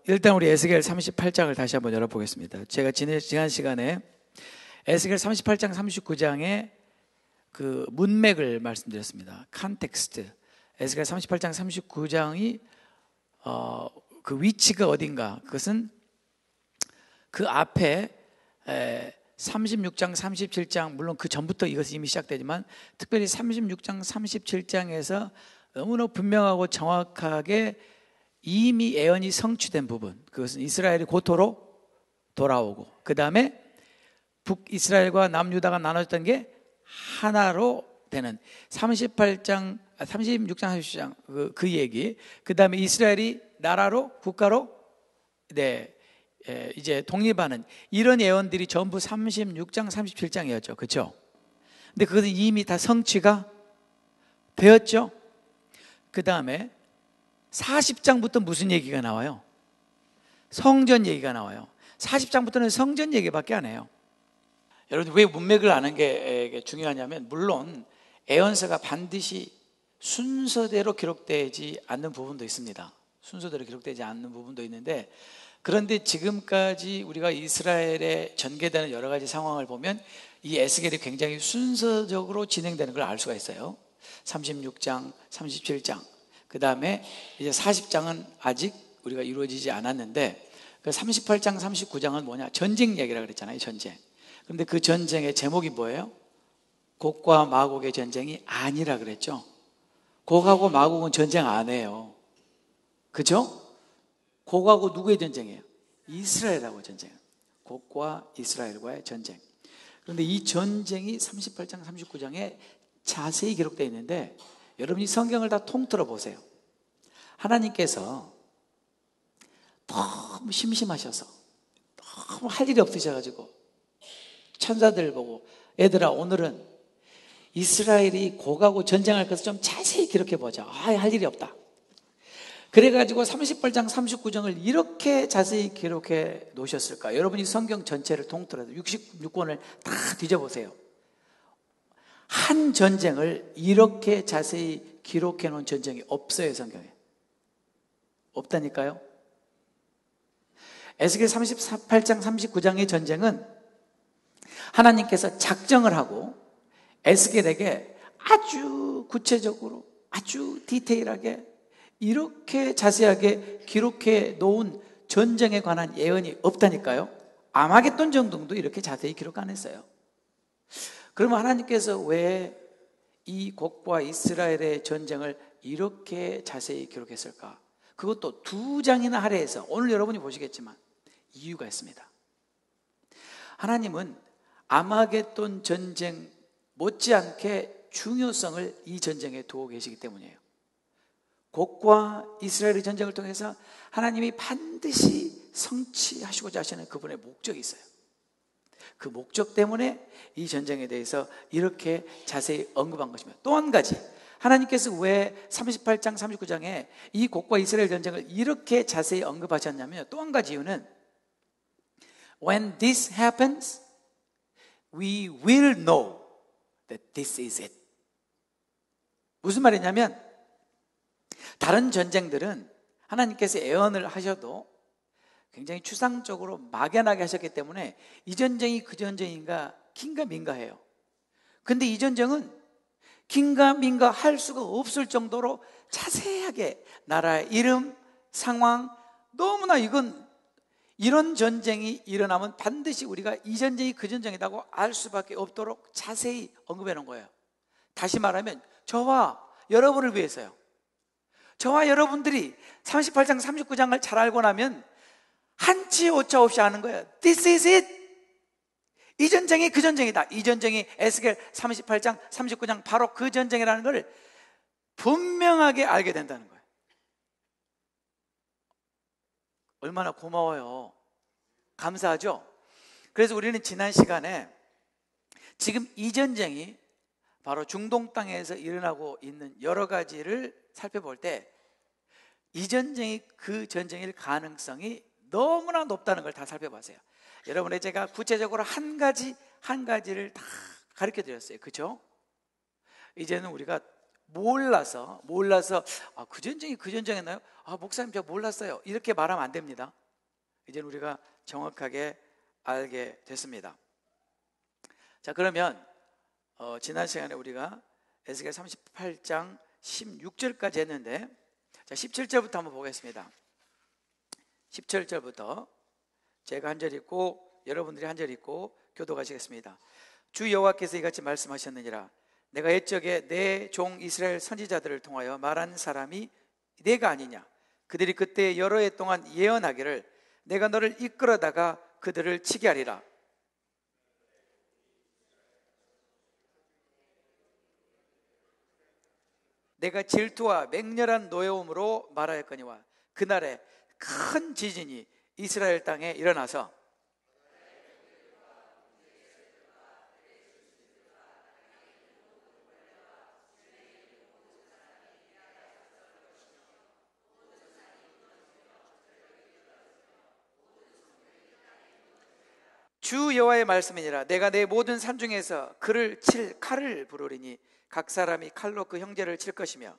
일단 우리 에스겔 38장을 다시 한번 열어보겠습니다. 제가 지난 시간에 에스겔 38장 39장의 그 문맥을 말씀드렸습니다. 컨텍스트. 에스겔 38장 39장이 그 위치가 어딘가, 그것은 그 앞에 36장 37장, 물론 그 전부터 이것이 이미 시작되지만 특별히 36장 37장에서 너무나 분명하고 정확하게 이미 예언이 성취된 부분, 그것은 이스라엘이 고토로 돌아오고, 그 다음에 북이스라엘과 남유다가 나눠졌던 게 하나로 되는 36장 37장 그 얘기, 그 다음에 이스라엘이 나라로, 국가로 이제 독립하는 이런 예언들이 전부 36장 37장이었죠. 그렇죠? 근데 그것은 이미 다 성취가 되었죠. 그 다음에 40장부터 무슨 얘기가 나와요? 성전 얘기가 나와요. 40장부터는 성전 얘기밖에 안 해요. 여러분, 왜 문맥을 아는 게 중요하냐면, 물론 예언서가 반드시 순서대로 기록되지 않는 부분도 있습니다. 순서대로 기록되지 않는 부분도 있는데, 그런데 지금까지 우리가 이스라엘에 전개되는 여러 가지 상황을 보면 이 에스겔이 굉장히 순서적으로 진행되는 걸 알 수가 있어요. 36장, 37장, 그 다음에 이제 40장은 아직 우리가 이루어지지 않았는데, 그 38장, 39장은 뭐냐? 전쟁 얘기라 그랬잖아요. 전쟁. 그런데 그 전쟁의 제목이 뭐예요? 곡과 마곡의 전쟁이 아니라 그랬죠. 곡하고 마곡은 전쟁 안 해요. 그죠? 곡하고 누구의 전쟁이에요? 이스라엘하고 전쟁. 곡과 이스라엘과의 전쟁. 그런데 이 전쟁이 38장, 39장에 자세히 기록되어 있는데, 여러분이 성경을 다 통틀어 보세요. 하나님께서 너무 심심하셔서, 너무 할 일이 없으셔가지고 천사들 보고, 얘들아 오늘은 이스라엘이 곡하고 전쟁할 것을 좀 자세히 기록해 보자. 할 일이 없다. 그래가지고 38장 39장을 이렇게 자세히 기록해 놓으셨을까? 여러분이 성경 전체를 통틀어서 66권을 다 뒤져보세요. 한 전쟁을 이렇게 자세히 기록해 놓은 전쟁이 없어요. 성경에 없다니까요. 에스겔 38장 39장의 전쟁은 하나님께서 작정을 하고 에스겔에게 아주 구체적으로, 아주 디테일하게 이렇게 자세하게 기록해 놓은 전쟁에 관한 예언이 없다니까요. 아마겟돈 정도도 이렇게 자세히 기록 안 했어요. 그러면 하나님께서 왜 이 곡과 이스라엘의 전쟁을 이렇게 자세히 기록했을까? 그것도 2장이나 할애해서. 오늘 여러분이 보시겠지만 이유가 있습니다. 하나님은 아마겟돈 전쟁 못지않게 중요성을 이 전쟁에 두고 계시기 때문이에요. 곡과 이스라엘의 전쟁을 통해서 하나님이 반드시 성취하시고자 하시는 그분의 목적이 있어요. 그 목적 때문에 이 전쟁에 대해서 이렇게 자세히 언급한 것입니다. 또 한 가지, 하나님께서 왜 38장 39장에 이 곡과 이스라엘 전쟁을 이렇게 자세히 언급하셨냐면, 또 한 가지 이유는 When this happens, we will know that this is it. 무슨 말이냐면, 다른 전쟁들은 하나님께서 예언을 하셔도 굉장히 추상적으로 막연하게 하셨기 때문에 이 전쟁이 그 전쟁인가 긴가민가해요. 근데 이 전쟁은 긴가민가 할 수가 없을 정도로 자세하게 나라의 이름, 상황, 너무나 이런 전쟁이 일어나면 반드시 우리가 이 전쟁이 그 전쟁이라고 알 수밖에 없도록 자세히 언급해 놓은 거예요. 다시 말하면 저와 여러분을 위해서요. 저와 여러분들이 38장 39장을 잘 알고 나면 한치 오차 없이 아는 거예요. This is it. 이 전쟁이 그 전쟁이다. 이 전쟁이 에스겔 38장 39장 바로 그 전쟁이라는 걸 분명하게 알게 된다는 거예요. 얼마나 고마워요. 감사하죠. 그래서 우리는 지난 시간에 지금 이 전쟁이 바로 중동 땅에서 일어나고 있는 여러 가지를 살펴볼 때 이 전쟁이 그 전쟁일 가능성이 너무나 높다는 걸 다 살펴봤어요. 여러분의 제가 구체적으로 한 가지를 다 가르쳐 드렸어요. 그렇죠? 이제는 우리가 몰라서 그 전쟁이 그 전쟁이었나요? 목사님 저 몰랐어요, 이렇게 말하면 안 됩니다. 이제는 우리가 정확하게 알게 됐습니다. 자, 그러면 지난 시간에 우리가 에스겔 38장 16절까지 했는데, 자 17절부터 한번 보겠습니다. 17절부터 제가 한 절 읽고 여러분들이 한 절 읽고 교도하시겠습니다. 주 여호와께서 이같이 말씀하셨느니라. 내가 옛적에 내 종 이스라엘 선지자들을 통하여 말한 사람이 내가 아니냐. 그들이 그때 여러 해 동안 예언하기를 내가 너를 이끌어다가 그들을 치게 하리라. 내가 질투와 맹렬한 노여움으로 말하였거니와 그날에 큰 지진이 이스라엘 땅에 일어나서 주 여호와의 말씀이니라. 내가 내 모든 산 중에서 그를 칠 칼을 부르리니 각 사람이 칼로 그 형제를 칠 것이며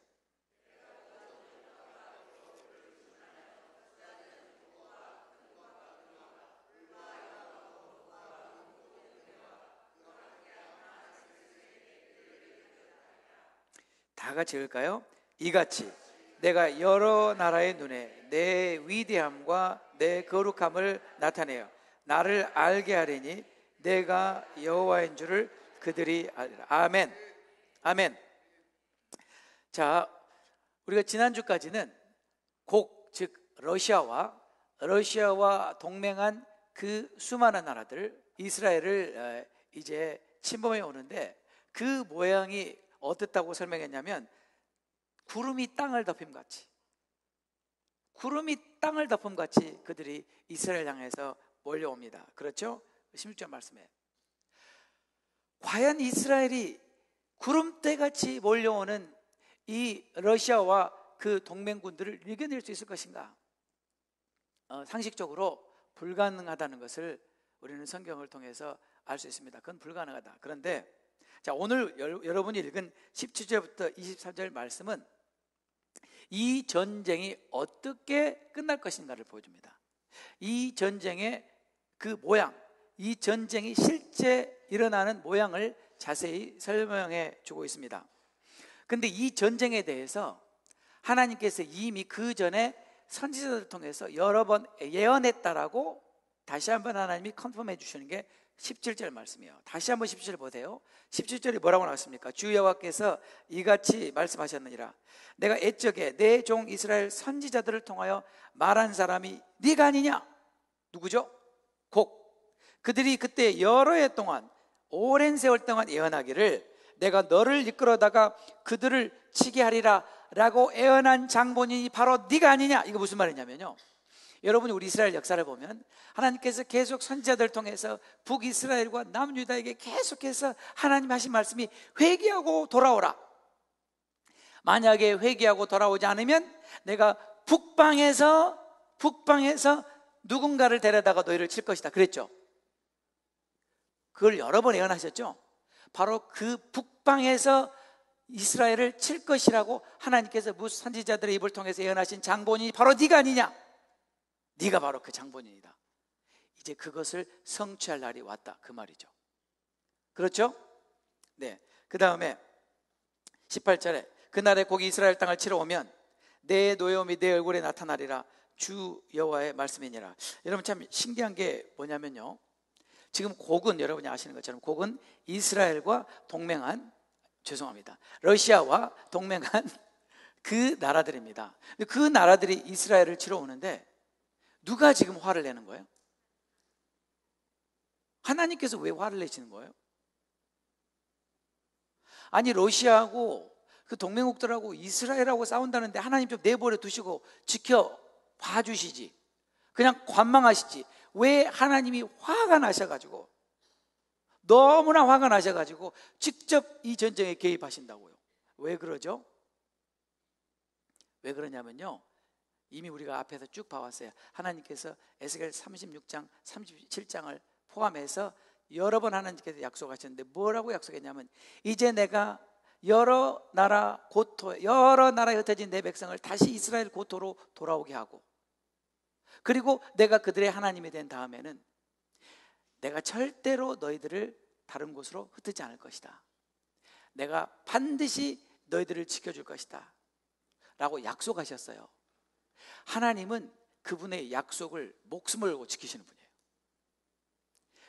다 같이 읽을까요? 이같이 내가 여러 나라의 눈에 내 위대함과 내 거룩함을 나타내어 나를 알게 하리니 내가 여호와인 줄을 그들이 알리라. 아멘. 아멘. 자, 우리가 지난주까지는 즉 러시아와 동맹한 그 수많은 나라들 이스라엘을 이제 침범해 오는데, 그 모양이 어떻다고 설명했냐면 구름이 땅을 덮음같이 그들이 이스라엘 향해서 몰려옵니다. 그렇죠? 16절 말씀에 과연 이스라엘이 구름대같이 몰려오는 이 러시아와 그 동맹군들을 이겨낼 수 있을 것인가? 상식적으로 불가능하다는 것을 우리는 성경을 통해서 알 수 있습니다. 그건 불가능하다. 그런데 자, 오늘 여러분이 읽은 17절부터 23절 말씀은 이 전쟁이 어떻게 끝날 것인가를 보여줍니다. 이 전쟁의 그 모양, 이 전쟁이 실제 일어나는 모양을 자세히 설명해 주고 있습니다. 그런데 이 전쟁에 대해서 하나님께서 이미 그 전에 선지자들을 통해서 여러 번 예언했다라고 다시 한번 하나님이 컨펌해 주시는 게 17절 말씀이에요. 다시 한번 17절 보세요. 17절이 뭐라고 나왔습니까? 주 여호와께서 이같이 말씀하셨느니라. 내가 옛적에 내 종 이스라엘 선지자들을 통하여 말한 사람이 네가 아니냐? 누구죠? 그들이 그때 여러 해 동안 오랜 세월 동안 예언하기를 내가 너를 이끌어다가 그들을 치게 하리라 라고 예언한 장본인이 바로 네가 아니냐. 이거 무슨 말이냐면요, 여러분이 우리 이스라엘 역사를 보면 하나님께서 계속 선지자들을 통해서 북이스라엘과 남유다에게 계속해서 하나님 하신 말씀이 회개하고 돌아오라. 만약에 회개하고 돌아오지 않으면 내가 북방에서 누군가를 데려다가 너희를 칠 것이다 그랬죠. 그걸 여러 번 예언하셨죠. 바로 그 북방에서 이스라엘을 칠 것이라고 하나님께서 무슨 선지자들의 입을 통해서 예언하신 장본인이 바로 네가 아니냐. 네가 바로 그 장본인이다. 이제 그것을 성취할 날이 왔다, 그 말이죠. 그렇죠? 네. 그 다음에 18절에 그날에 고기 이스라엘 땅을 치러 오면 내 노여움이 내 얼굴에 나타나리라. 주 여호와의 말씀이니라. 여러분 참 신기한 게 뭐냐면요, 지금 곡은 여러분이 아시는 것처럼 곡은 이스라엘과 동맹한, 러시아와 동맹한 그 나라들입니다. 그 나라들이 이스라엘을 치러 오는데 누가 지금 화를 내는 거예요? 하나님께서 왜 화를 내시는 거예요? 아니, 러시아하고 그 동맹국들하고 이스라엘하고 싸운다는데 하나님 좀 내버려 두시고 지켜봐 주시지, 그냥 관망하시지. 왜 하나님이 화가 나셔가지고, 너무나 화가 나셔가지고 직접 이 전쟁에 개입하신다고요? 왜 그러죠? 왜 그러냐면요, 이미 우리가 앞에서 쭉 봐왔어요. 하나님께서 에스겔 36장, 37장을 포함해서 여러 번 하나님께서 약속하셨는데 뭐라고 약속했냐면 이제 내가 여러 나라 고토, 여러 나라에 흩어진 내 백성을 다시 이스라엘 고토로 돌아오게 하고, 그리고 내가 그들의 하나님이 된 다음에는 내가 절대로 너희들을 다른 곳으로 흩지 않을 것이다. 내가 반드시 너희들을 지켜줄 것이다 라고 약속하셨어요. 하나님은 그분의 약속을 목숨을 걸고 지키시는 분이에요.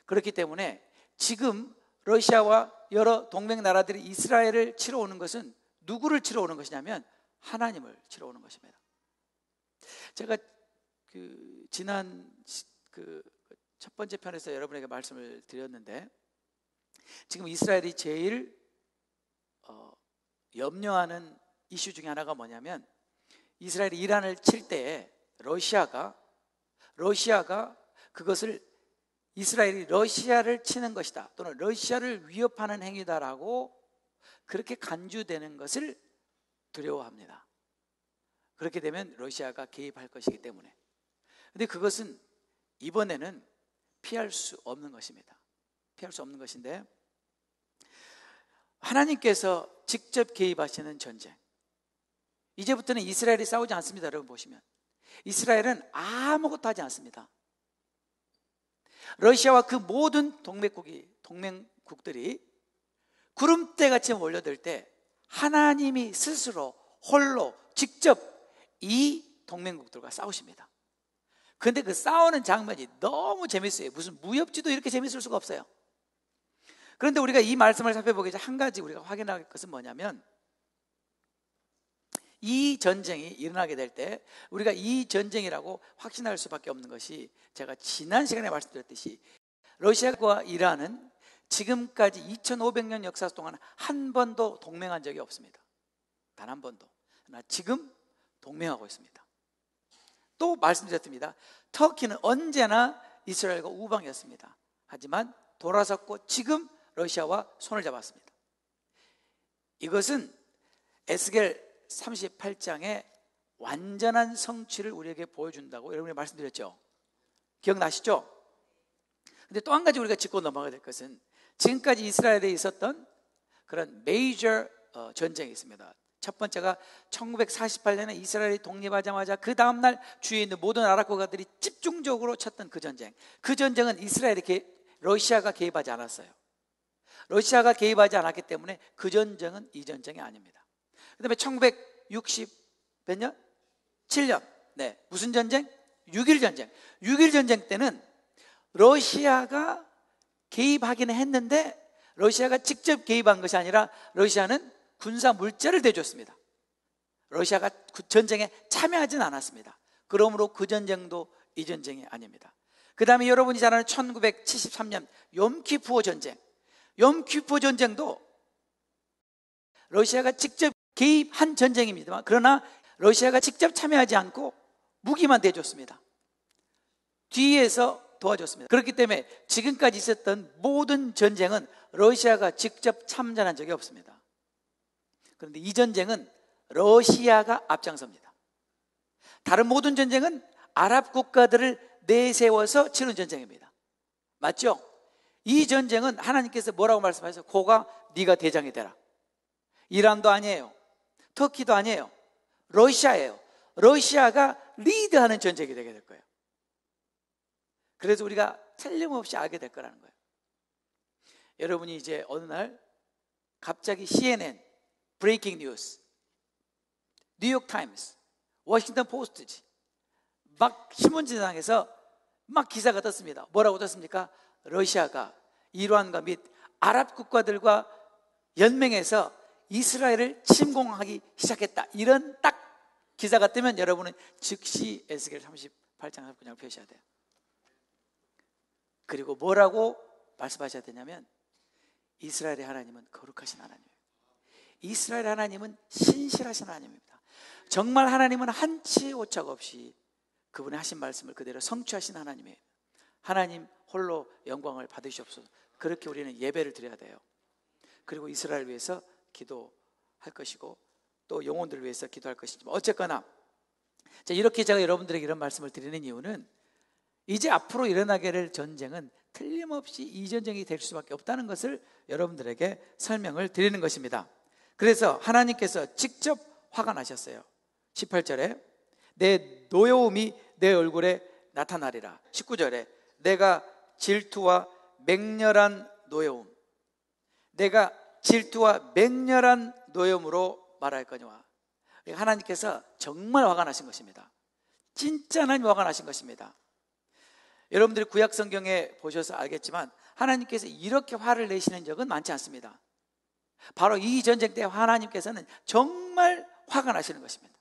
그렇기 때문에 지금 러시아와 여러 동맹 나라들이 이스라엘을 치러 오는 것은 누구를 치러 오는 것이냐면 하나님을 치러 오는 것입니다. 제가 지난 첫 번째 편에서 여러분에게 말씀을 드렸는데, 지금 이스라엘이 제일 염려하는 이슈 중에 하나가 뭐냐면, 이스라엘이 이란을 칠 때에 러시아가 그것을 이스라엘이 러시아를 치는 것이다, 또는 러시아를 위협하는 행위다라고 그렇게 간주되는 것을 두려워합니다. 그렇게 되면 러시아가 개입할 것이기 때문에. 근데 그것은 이번에는 피할 수 없는 것입니다. 피할 수 없는 것인데, 하나님께서 직접 개입하시는 전쟁, 이제부터는 이스라엘이 싸우지 않습니다. 여러분 보시면 이스라엘은 아무것도 하지 않습니다. 러시아와 그 모든 동맹국들이 구름대같이 몰려들 때 하나님이 스스로 홀로 직접 이 동맹국들과 싸우십니다. 그런데 그 싸우는 장면이 너무 재밌어요. 무슨 무협지도 이렇게 재밌을 수가 없어요. 그런데 우리가 이 말씀을 살펴보기 전에 한 가지 우리가 확인할 것은 뭐냐면, 이 전쟁이 일어나게 될 때 우리가 이 전쟁이라고 확신할 수밖에 없는 것이, 제가 지난 시간에 말씀드렸듯이 러시아와 이란은 지금까지 2500년 역사 동안 한 번도 동맹한 적이 없습니다. 단 한 번도. 그러나 지금 동맹하고 있습니다. 또 말씀드렸습니다. 터키는 언제나 이스라엘과 우방이었습니다. 하지만 돌아섰고 지금 러시아와 손을 잡았습니다. 이것은 에스겔 38장의 완전한 성취를 우리에게 보여준다고 여러분이 말씀드렸죠. 기억나시죠? 근데 또 한 가지 우리가 짚고 넘어가야 될 것은, 지금까지 이스라엘에 있었던 그런 메이저 전쟁이 있습니다. 첫 번째가 1948년에 이스라엘이 독립하자마자 그 다음날 주위에 있는 모든 아랍 국가들이 집중적으로 쳤던 그 전쟁. 그 전쟁은 러시아가 개입하지 않았어요. 러시아가 개입하지 않았기 때문에 그 전쟁은 이 전쟁이 아닙니다. 그 다음에 1960 몇 년? 7년. 네. 무슨 전쟁? 6.1 전쟁. 6.1 전쟁 때는 러시아가 개입하기는 했는데, 러시아가 직접 개입한 것이 아니라 러시아는 군사 물자를 대줬습니다. 러시아가 그 전쟁에 참여하진 않았습니다. 그러므로 그 전쟁도 이 전쟁이 아닙니다. 그 다음에 여러분이 잘 아는 1973년 욤키푸어 전쟁. 욤키푸어 전쟁도 러시아가 직접 개입한 전쟁입니다만, 그러나 러시아가 직접 참여하지 않고 무기만 대줬습니다. 뒤에서 도와줬습니다. 그렇기 때문에 지금까지 있었던 모든 전쟁은 러시아가 직접 참전한 적이 없습니다. 그런데 이 전쟁은 러시아가 앞장섭니다. 다른 모든 전쟁은 아랍 국가들을 내세워서 치는 전쟁입니다. 맞죠? 이 전쟁은 하나님께서 뭐라고 말씀하셨어요? 고가 네가 대장이 되라. 이란도 아니에요. 터키도 아니에요. 러시아예요. 러시아가 리드하는 전쟁이 되게 될 거예요. 그래서 우리가 틀림없이 알게 될 거라는 거예요. 여러분이 이제 어느 날 갑자기 CNN, 브레이킹 뉴스, 뉴욕 타임스, 워싱턴 포스트지, 막 신문지상에서 막 기사가 떴습니다. 뭐라고 떴습니까? 러시아가 이란과 및 아랍 국가들과 연맹해서 이스라엘을 침공하기 시작했다. 이런 딱 기사가 뜨면 여러분은 즉시 에스겔 38장 39장을 펴셔야 돼요. 그리고 뭐라고 말씀하셔야 되냐면, 이스라엘의 하나님은 거룩하신 하나님이에요. 이스라엘 하나님은 신실하신 하나님입니다. 정말 하나님은 한치 오차가 없이 그분의 하신 말씀을 그대로 성취하신 하나님이에요. 하나님 홀로 영광을 받으시옵소서. 그렇게 우리는 예배를 드려야 돼요. 그리고 이스라엘 위해서 기도할 것이고 또 영혼들을 위해서 기도할 것이지만, 어쨌거나 자, 이렇게 제가 여러분들에게 이런 말씀을 드리는 이유는, 이제 앞으로 일어나게 될 전쟁은 틀림없이 이 전쟁이 될 수밖에 없다는 것을 여러분들에게 설명을 드리는 것입니다. 그래서 하나님께서 직접 화가 나셨어요. 18절에 내 노여움이 내 얼굴에 나타나리라. 19절에 내가 질투와 맹렬한 노여움, 내가 질투와 맹렬한 노여움으로 말할 거니와. 하나님께서 정말 화가 나신 것입니다. 진짜 하나님 화가 나신 것입니다. 여러분들이 구약 성경에 보셔서 알겠지만 하나님께서 이렇게 화를 내시는 적은 많지 않습니다. 바로 이 전쟁 때 하나님께서는 정말 화가 나시는 것입니다.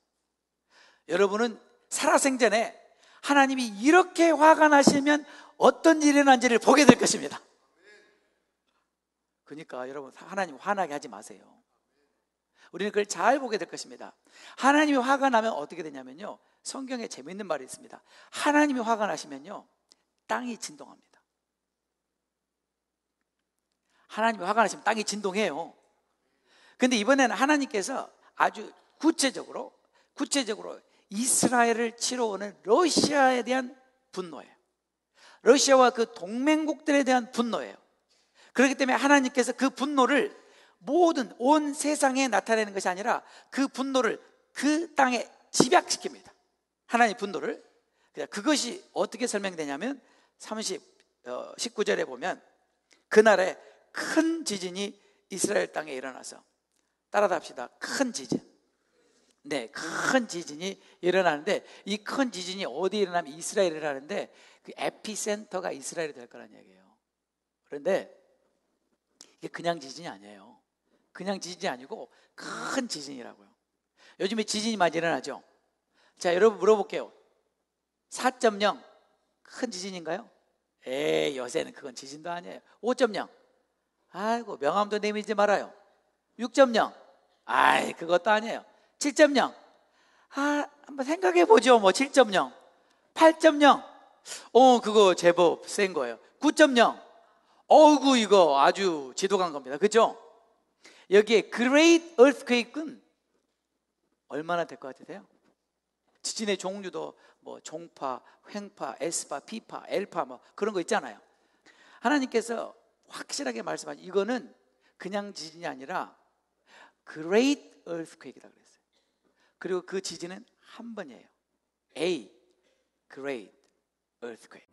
여러분은 살아생전에 하나님이 이렇게 화가 나시면 어떤 일이 일어난지를 보게 될 것입니다. 그러니까 여러분, 하나님 화나게 하지 마세요. 우리는 그걸 잘 보게 될 것입니다. 하나님이 화가 나면 어떻게 되냐면요, 성경에 재미있는 말이 있습니다. 하나님이 화가 나시면요, 땅이 진동합니다. 하나님이 화가 나시면 땅이 진동해요. 근데 이번에는 하나님께서 아주 구체적으로 이스라엘을 치러 오는 러시아에 대한 분노예요. 러시아와 그 동맹국들에 대한 분노예요. 그렇기 때문에 하나님께서 그 분노를 모든 온 세상에 나타내는 것이 아니라 그 분노를 그 땅에 집약시킵니다. 하나님의 분노를. 그것이 어떻게 설명되냐면 19절에 보면 그날에 큰 지진이 이스라엘 땅에 일어나서, 따라다 합시다. 큰 지진. 네, 큰 지진이 일어나는데 이 큰 지진이 어디에 일어나면 이스라엘에 일어나는데 그 에피센터가 이스라엘이 될 거란 얘기예요. 그런데 이게 그냥 지진이 아니에요. 그냥 지진이 아니고 큰 지진이라고요. 요즘에 지진이 많이 일어나죠. 자, 여러분 물어볼게요. 4.0 큰 지진인가요? 요새는 그건 지진도 아니에요. 5.0 아이고 명함도 내밀지 말아요. 6.0 그것도 아니에요. 7.0 한번 생각해 보죠. 뭐 7.0 8.0 그거 제법 센 거예요. 9.0 어이구 이거 아주 지독한 겁니다. 그렇죠? 여기에 Great Earthquake은 얼마나 될 것 같으세요? 지진의 종류도 뭐 종파, 횡파, S파, P파, L파 뭐 그런 거 있잖아요. 하나님께서 확실하게 말씀하신 이거는 그냥 지진이 아니라 Great Earthquake이라고 그랬어요. 그리고 그 지진은 한 번이에요. A Great Earthquake.